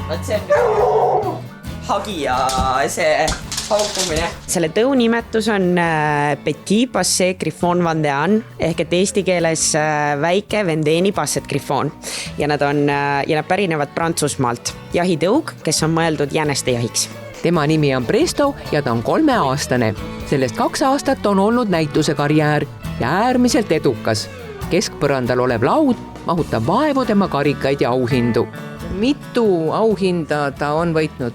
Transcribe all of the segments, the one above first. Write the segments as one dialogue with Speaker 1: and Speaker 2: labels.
Speaker 1: Vaat see on hagi ja see haukumine. Selle tõu nimetus on Petit Basset Griffon Vendéen ehk et eesti keeles väike Vendeeni Basset Griffon ja nad pärinevad Prantsusmaalt. Jahitõug, kes on mõeldud jääneste jahiks.
Speaker 2: Tema nimi on Presto ja ta on 3-aastane. Sellest 2 aastat on olnud näituse karjäär ja äärmiselt edukas. Keskpõrandal olev laud mahutab vaevu tema karikaid ja auhindu. Mitu auhinda ta on võitnud?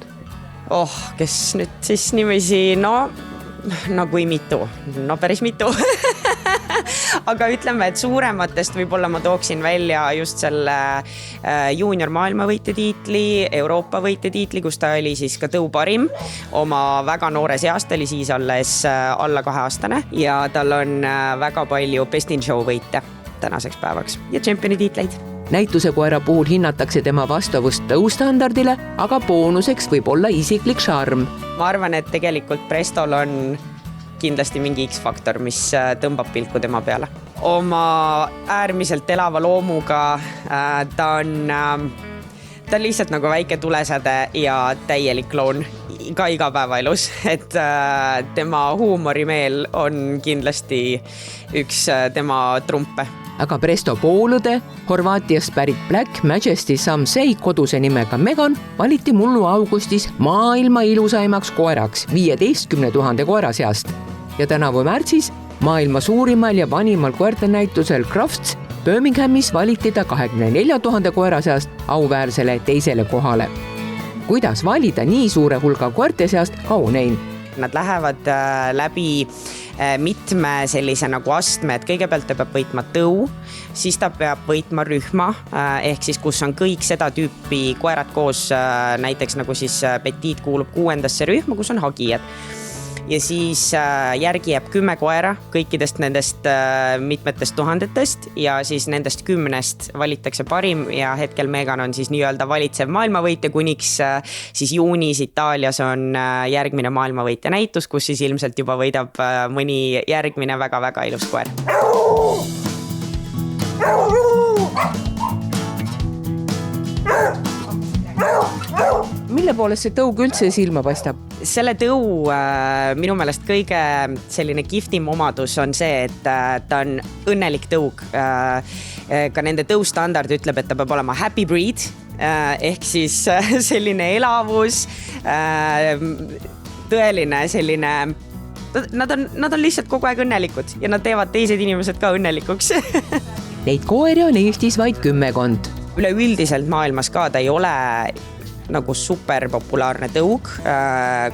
Speaker 1: Kes nüüd siis nimesi, no kui mitu, no päris mitu. Aga ütleme, et suurematest võib-olla ma tooksin välja just selle juunior maailmavõitja tiitli, Euroopa võitja tiitli, kus ta oli siis ka tõu parim oma väga noores east, oli siis alles alla 2-aastane ja tal on väga palju Best in Show võite tänaseks päevaks ja tšempioni tiitleid.
Speaker 2: Näituse koera puhul hinnatakse tema vastavust tõustandardile, aga boonuseks võib olla isiklik šarm.
Speaker 1: Ma arvan, et tegelikult Prestol on kindlasti mingi X-faktor, mis tõmbab pilku tema peale. Oma äärmiselt elava loomuga ta on lihtsalt nagu väike tulesäde ja täielik kloon ka igapäevaelus, et tema huumorimeel on kindlasti üks tema trumpe.
Speaker 2: Aga Presto poolude, Horvaatiast pärit Black Majesty Samsei koduse nimega Megan valiti mullu augustis maailma ilusaimaks koeraks 15 000 koera seast. Ja tänavu märtsis maailma suurimal ja vanimal koertenäitusel Crofts Birminghamis valiti ta 24 000 koera seast auväärsele teisele kohale. Kuidas valida nii suure hulga koerte seast kaunein?
Speaker 1: Nad lähevad läbi mitme sellise nagu astme, et kõigepealt ta peab võitma tõu, siis ta peab võitma rühma, ehk siis kus on kõik seda tüüpi koerad koos, näiteks nagu siis Petit kuulub 6. rühma, kus on hagijad. Ja siis järgi jääb 10 koera kõikidest nendest mitmetest tuhandetest ja siis nendest 10 valitakse parim ja hetkel Megan on siis nii-öelda valitsev maailmavõitja, kuniks siis juunis Itaalias on järgmine maailmavõitja näitus, kus siis ilmselt juba võidab mõni järgmine väga-väga ilus koer.
Speaker 2: Mille poolest see tõug üldse silma paistab?
Speaker 1: Selle tõu minu meelest kõige selline giftim omadus on see, et ta on õnnelik tõug. Ka nende tõustandard ütleb, et ta peab olema happy breed, ehk siis selline elavus, tõeline selline, nad on lihtsalt kogu aeg õnnelikud ja nad teevad teised inimesed ka õnnelikuks.
Speaker 2: Neid koeri on Eestis vaid 10.
Speaker 1: Üleüldiselt maailmas ka ta ei ole nagu super populaarne tõug,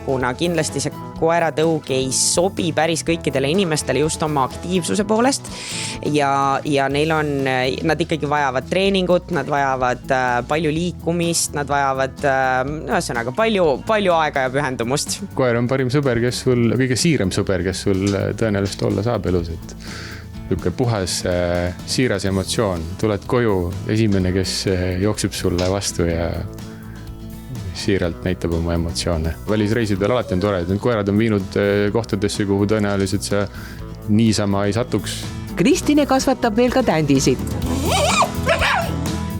Speaker 1: kuna kindlasti see koeratõug ei sobi päris kõikidele inimestele just oma aktiivsuse poolest ja nad ikkagi vajavad treeningut, nad vajavad palju liikumist, nad vajavad ühesõnaga palju aega ja pühendumust.
Speaker 3: Koer on parim sõber, kes sul, kõige siirem sõber, kes sul tõenäoliselt olla saab elus, et niisugune puhas, siiras emotsioon. Tuled koju, esimene, kes jookseb sulle vastu ja siiralt näitab oma emotsioone. Välisreisidel alati on tore, et need koerad on viinud kohtadesse, kuhu tõenäoliselt see niisama ei satuks.
Speaker 2: Kristine kasvatab veel ka tändisid.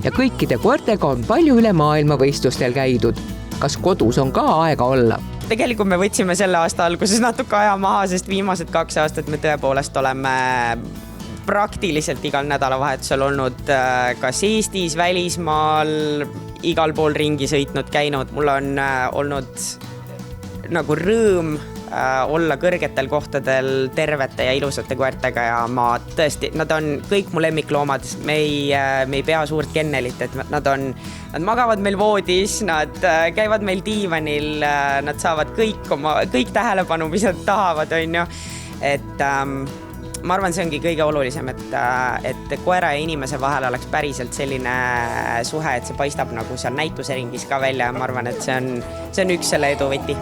Speaker 2: Ja kõikide koertega on palju üle maailmavõistlustel käidud. Kas kodus on ka aega olla?
Speaker 1: Tegelikult me võtsime selle aasta alguses natuke aja maha, sest viimased 2 aastat me tõepoolest oleme praktiliselt igal nädalavahetusel olnud kas Eestis, välismaal, igal pool ringi sõitnud, käinud. Mul on olnud nagu rõõm olla kõrgetel kohtadel tervete ja ilusate koertega ja ma tõesti, nad on kõik mu lemmikloomad. Me ei pea suurt kennelit, et nad magavad meil voodis, nad käivad meil diivanil, nad saavad kõik tähelepanu, mis nad tahavad, on ju. Et ma arvan, see ongi kõige olulisem, et koera ja inimese vahel oleks päriselt selline suhe, et see paistab nagu seal näituseringis ka välja ja ma arvan, et see on üks selle edu võti.